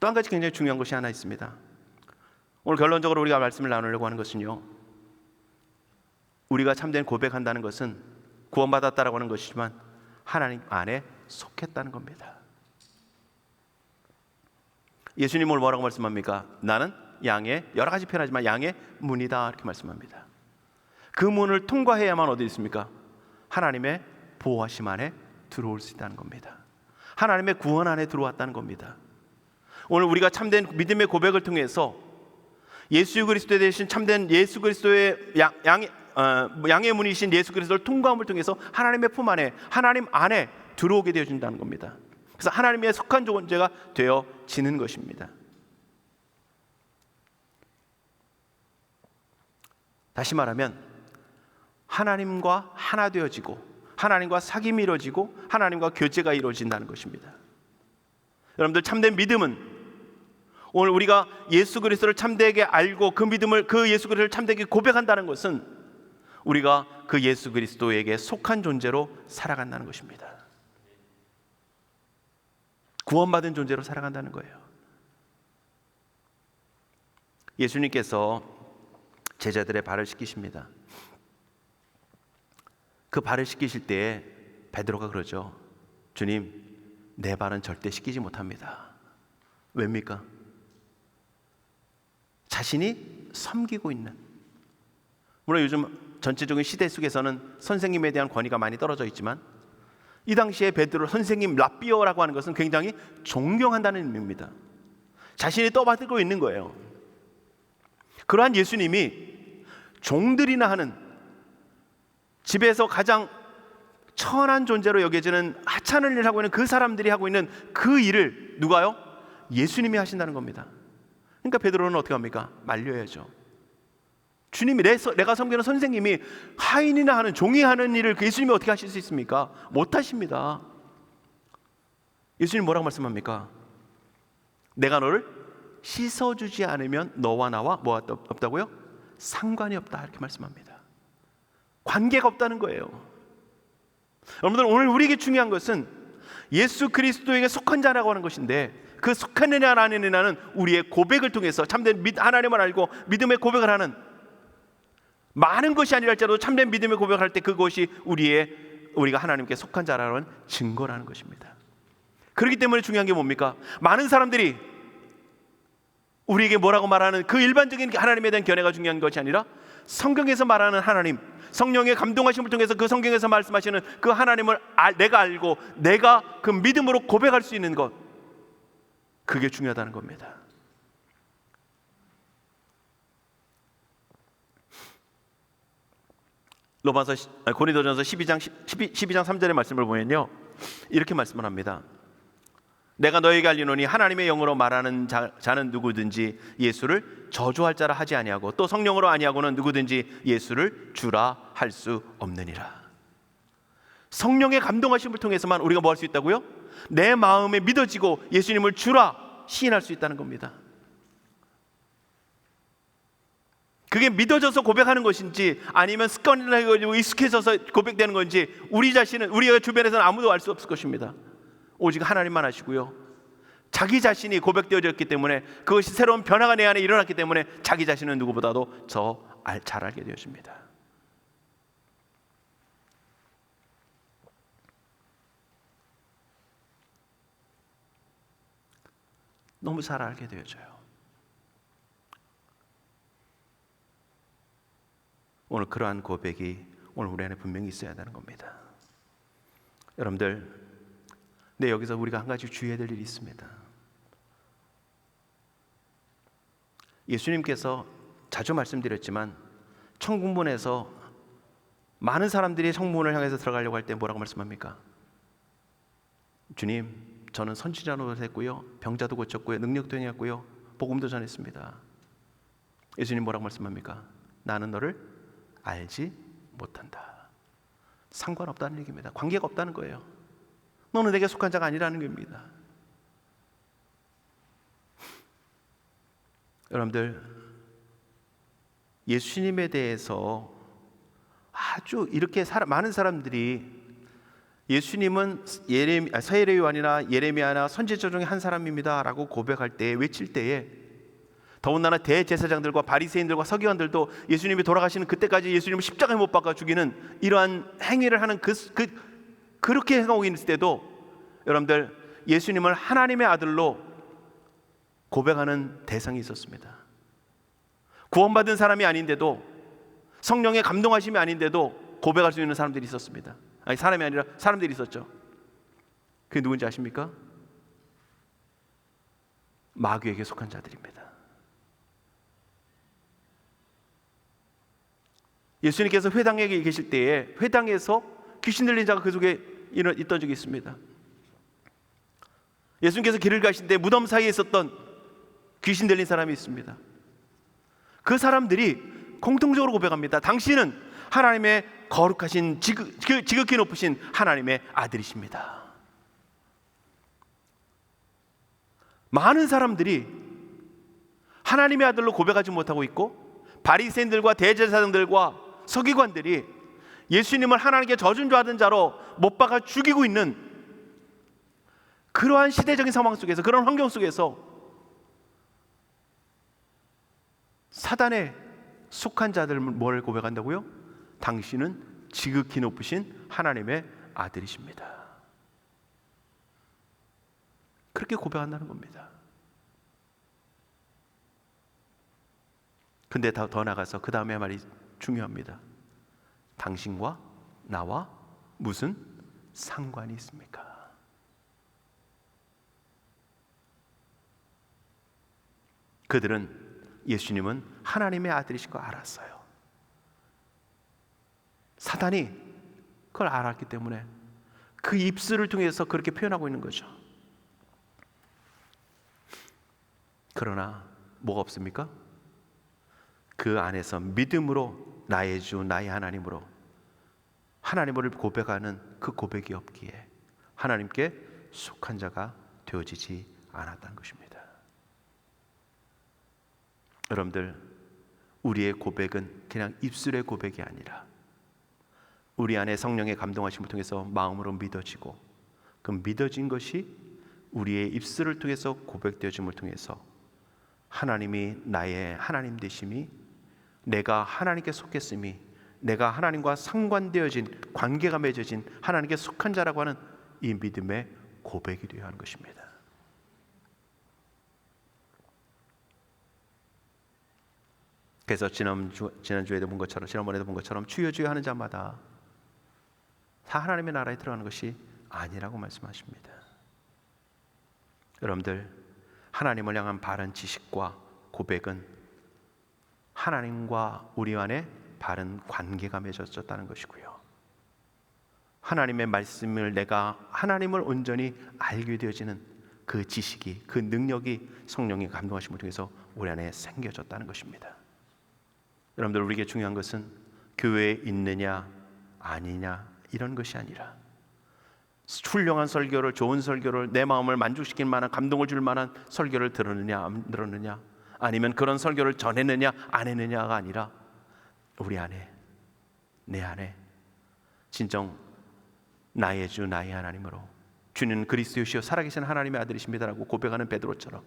또 한 가지 굉장히 중요한 것이 하나 있습니다. 오늘 결론적으로 우리가 말씀을 나누려고 하는 것은요, 우리가 참된 고백한다는 것은 구원받았다라고 하는 것이지만 하나님 안에 속했다는 겁니다. 예수님 오늘 뭐라고 말씀합니까? 나는 양의, 여러 가지 표현하지만 양의 문이다, 이렇게 말씀합니다. 그 문을 통과해야만 어디 있습니까? 하나님의 보호하심 안에 들어올 수 있다는 겁니다. 하나님의 구원 안에 들어왔다는 겁니다. 오늘 우리가 참된 믿음의 고백을 통해서 예수 그리스도에 대신 참된 예수 그리스도의 양의 문이신 예수 그리스도를 통과함을 통해서 하나님의 품 안에, 하나님 안에 들어오게 되어진다는 겁니다. 그래서 하나님의 속한 존재가 되어지는 것입니다. 다시 말하면 하나님과 하나 되어지고 하나님과 사귐이 이루어지고 하나님과 교제가 이루어진다는 것입니다. 여러분들, 참된 믿음은 오늘 우리가 예수 그리스도를 참되게 알고 그 믿음을, 그 예수 그리스도를 참되게 고백한다는 것은 우리가 그 예수 그리스도에게 속한 존재로 살아간다는 것입니다. 구원받은 존재로 살아간다는 거예요. 예수님께서 제자들의 발을 씻기십니다. 그 발을 씻기실 때에 베드로가 그러죠. 주님, 내 발은 절대 씻기지 못합니다. 왜입니까? 자신이 섬기고 있는, 물론 요즘 전체적인 시대 속에서는 선생님에 대한 권위가 많이 떨어져 있지만 이 당시에 베드로 선생님 라비어라고 하는 것은 굉장히 존경한다는 의미입니다. 자신이 떠받들고 있는 거예요. 그러한 예수님이 종들이나 하는, 집에서 가장 천한 존재로 여겨지는 하찮은 일을 하고 있는 그 사람들이 하고 있는 그 일을 누가요? 예수님이 하신다는 겁니다. 그러니까 베드로는 어떻게 합니까? 말려야죠. 주님이, 내가 섬기는 선생님이 하인이나 하는, 종이 하는 일을 그 예수님이 어떻게 하실 수 있습니까? 못하십니다. 예수님 뭐라고 말씀합니까? 내가 너를 씻어주지 않으면 너와 나와 뭐가 없다고요? 상관이 없다, 이렇게 말씀합니다. 관계가 없다는 거예요. 여러분들, 오늘 우리에게 중요한 것은 예수 그리스도에게 속한 자라고 하는 것인데, 그 속하느냐 안 하느냐는 우리의 고백을 통해서 참된 하나님을 알고 믿음의 고백을 하는, 많은 것이 아니라 할지라도 참된 믿음의 고백을 할 때 그것이 우리가 하나님께 속한 자라는 증거라는 것입니다. 그렇기 때문에 중요한 게 뭡니까? 많은 사람들이 우리에게 뭐라고 말하는 그 일반적인 하나님에 대한 견해가 중요한 것이 아니라 성경에서 말하는 하나님, 성령의 감동하심을 통해서 그 성경에서 말씀하시는 그 하나님을 내가 알고 내가 그 믿음으로 고백할 수 있는 것, 그게 중요하다는 겁니다. 고린도전서 12장 3절의 말씀을 보면요, 이렇게 말씀을 합니다. 내가 너에게 알리노니 하나님의 영으로 말하는 자는 누구든지 예수를 저주할 자라 하지 아니하고 또 성령으로 아니하고는 누구든지 예수를 주라 할 수 없느니라. 성령의 감동하심을 통해서만 우리가 뭐 할 수 있다고요? 내 마음에 믿어지고 예수님을 주라 시인할 수 있다는 겁니다. 그게 믿어져서 고백하는 것인지 아니면 습관을 해가지고 익숙해져서 고백되는 건지 우리가 주변에서는 아무도 알 수 없을 것입니다. 오직 하나님만 아시고요, 자기 자신이 고백되어졌기 때문에 그것이 새로운 변화가 내 안에 일어났기 때문에 자기 자신은 누구보다도 잘 알게 되어집니다. 너무 잘 알게 되어져요. 오늘 그러한 고백이 오늘 우리 안에 분명히 있어야 되는 겁니다. 여러분들, 근데 여기서 우리가 한 가지 주의해야 될 일이 있습니다. 예수님께서 자주 말씀드렸지만 청국문에서 많은 사람들이 청문을 향해서 들어가려고 할 때 뭐라고 말씀합니까? 주님, 저는 선지자로 했고요, 병자도 고쳤고요, 능력도 행했고요, 복음도 전했습니다. 예수님 뭐라고 말씀합니까? 나는 너를 알지 못한다. 상관없다는 얘기입니다. 관계가 없다는 거예요. 너는 내게 속한 자가 아니라는 겁니다. 여러분들, 예수님에 대해서 아주 이렇게 많은 사람들이 예수님은 서혜례 요한이나 예레미야나 선지자 중에 한 사람입니다 라고 고백할 때, 외칠 때에, 더군다나 대제사장들과 바리새인들과 서기관들도 예수님이 돌아가시는 그때까지 예수님을 십자가에 못 박아 죽이는 이러한 행위를 하는 그렇게 행하고 있을 때도 여러분들, 예수님을 하나님의 아들로 고백하는 대상이 있었습니다. 구원받은 사람이 아닌데도, 성령의 감동하심이 아닌데도 고백할 수 있는 사람들이 있었습니다. 아니, 사람이 아니라 사람들이 있었죠. 그게 누군지 아십니까? 마귀에게 속한 자들입니다. 예수님께서 회당에 계실 때에 회당에서 귀신 들린 자가 그 속에 있던 적이 있습니다. 예수님께서 길을 가실 때 무덤 사이에 있었던 귀신 들린 사람이 있습니다. 그 사람들이 공통적으로 고백합니다. 당신은 하나님의 거룩하신 지극히 높으신 하나님의 아들이십니다. 많은 사람들이 하나님의 아들로 고백하지 못하고 있고, 바리새인들과 대제사장들과 서기관들이 예수님을 하나님께 저준조하던 자로 못 박아 죽이고 있는 그러한 시대적인 상황 속에서, 그런 환경 속에서 사단에 속한 자들을 뭘 고백한다고요? 당신은 지극히 높으신 하나님의 아들이십니다. 그렇게 고백한다는 겁니다. 근데 더 나가서 그 다음에 말이 중요합니다. 당신과 나와 무슨 상관이 있습니까? 그들은 예수님은 하나님의 아들이신 걸 알았어요. 사단이 그걸 알았기 때문에 그 입술을 통해서 그렇게 표현하고 있는 거죠. 그러나 뭐가 없습니까? 그 안에서 믿음으로 나의 주 나의 하나님으로 하나님을 고백하는 그 고백이 없기에 하나님께 속한 자가 되어지지 않았다는 것입니다. 여러분들, 우리의 고백은 그냥 입술의 고백이 아니라 우리 안에 성령의 감동하심을 통해서 마음으로 믿어지고, 그 믿어진 것이 우리의 입술을 통해서 고백되어짐을 통해서 하나님이 나의 하나님 되심이, 내가 하나님께 속했음이, 내가 하나님과 상관되어진, 관계가 맺어진 하나님께 속한 자라고 하는 이 믿음의 고백이 되어야 하는 것입니다. 그래서 지난주에도 본 것처럼, 지난번에도 본 것처럼 주여 주여 하는 자마다 다 하나님의 나라에 들어가는 것이 아니라고 말씀하십니다. 여러분들, 하나님을 향한 바른 지식과 고백은 하나님과 우리 안에 바른 관계가 맺어졌다는 것이고요, 하나님의 말씀을 내가 하나님을 온전히 알게 되어지는 그 지식이, 그 능력이 성령의 감동하심을 통해서 우리 안에 생겨졌다는 것입니다. 여러분들, 우리에게 중요한 것은 교회에 있느냐 아니냐 이런 것이 아니라, 훌륭한 설교를, 좋은 설교를, 내 마음을 만족시킬 만한, 감동을 줄 만한 설교를 들었느냐 안 들었느냐, 아니면 그런 설교를 전했느냐 안 했느냐가 아니라 우리 안에, 내 안에 진정 나의 주 나의 하나님으로 주는 그리스도시요 살아계신 하나님의 아들이십니다라고 고백하는 베드로처럼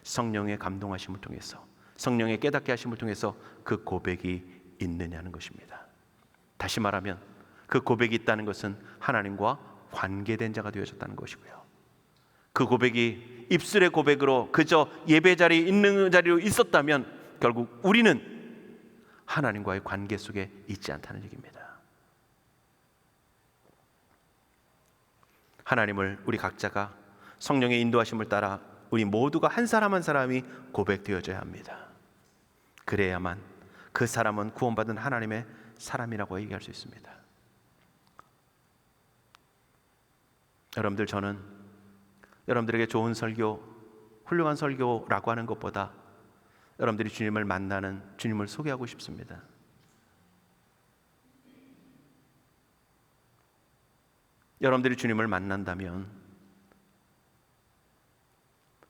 성령의 감동하심을 통해서, 성령의 깨닫게 하심을 통해서 그 고백이 있느냐는 것입니다. 다시 말하면 그 고백이 있다는 것은 하나님과 관계된 자가 되어졌다는 것이고요, 그 고백이 입술의 고백으로 그저 예배 자리에 있는 자리로 있었다면 결국 우리는 하나님과의 관계 속에 있지 않다는 얘기입니다. 하나님을 우리 각자가 성령의 인도하심을 따라 우리 모두가 한 사람 한 사람이 고백되어져야 합니다. 그래야만 그 사람은 구원받은 하나님의 사람이라고 얘기할 수 있습니다. 여러분들, 저는 여러분들에게 좋은 설교, 훌륭한 설교라고 하는 것보다 여러분들이 주님을 만나는, 주님을 소개하고 싶습니다. 여러분들이 주님을 만난다면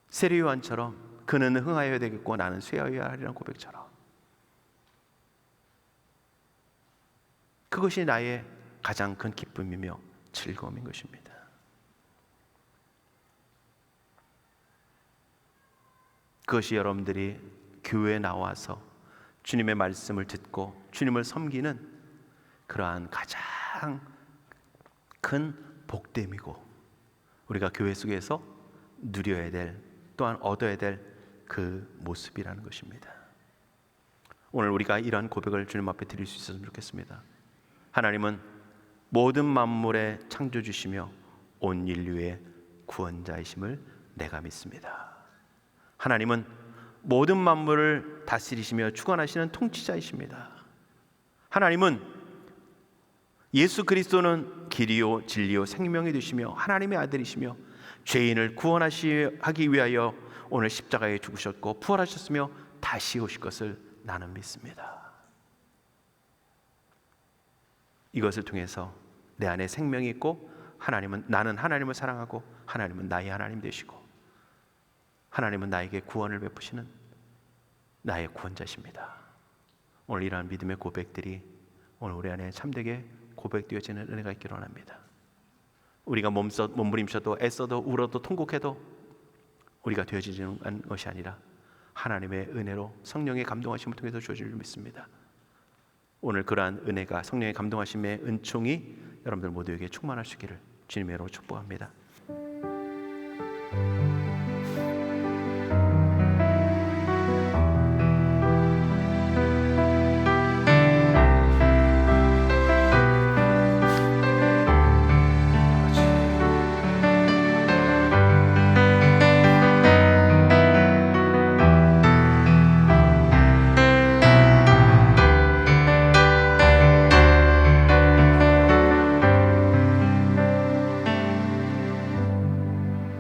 세례 요한처럼 그는 흥하여야 되겠고 나는 쇠하여야 하리라는 고백처럼 그것이 나의 가장 큰 기쁨이며 즐거움인 것입니다. 그것이 여러분들이 교회에 나와서 주님의 말씀을 듣고 주님을 섬기는 그러한 가장 큰 복됨이고 우리가 교회 속에서 누려야 될 또한 얻어야 될 그 모습이라는 것입니다. 오늘 우리가 이러한 고백을 주님 앞에 드릴 수 있었으면 좋겠습니다. 하나님은 모든 만물의 창조주시며 온 인류의 구원자이심을 내가 믿습니다. 하나님은 모든 만물을 다스리시며 주관하시는 통치자이십니다. 하나님은 예수 그리스도는 길이요 진리요 생명이 되시며 하나님의 아들이시며 죄인을 구원하기 위하여 오늘 십자가에 죽으셨고 부활하셨으며 다시 오실 것을 나는 믿습니다. 이것을 통해서 내 안에 생명이 있고 나는 하나님을 사랑하고 하나님은 나의 하나님 되시고 하나님은 나에게 구원을 베푸시는 나의 구원자십니다. 오늘 이러한 믿음의 고백들이 오늘 우리 안에 참되게 고백되어지는 은혜가 있기를 원합니다. 우리가 몸부림쳐도 애써도 울어도 통곡해도 우리가 되어지는 것이 아니라 하나님의 은혜로 성령의 감동하심을 통해서 주어질 줄 믿습니다. 오늘 그러한 은혜가 성령의 감동하심의 은총이 여러분들 모두에게 충만하시기를 주님의 이름으로 축복합니다.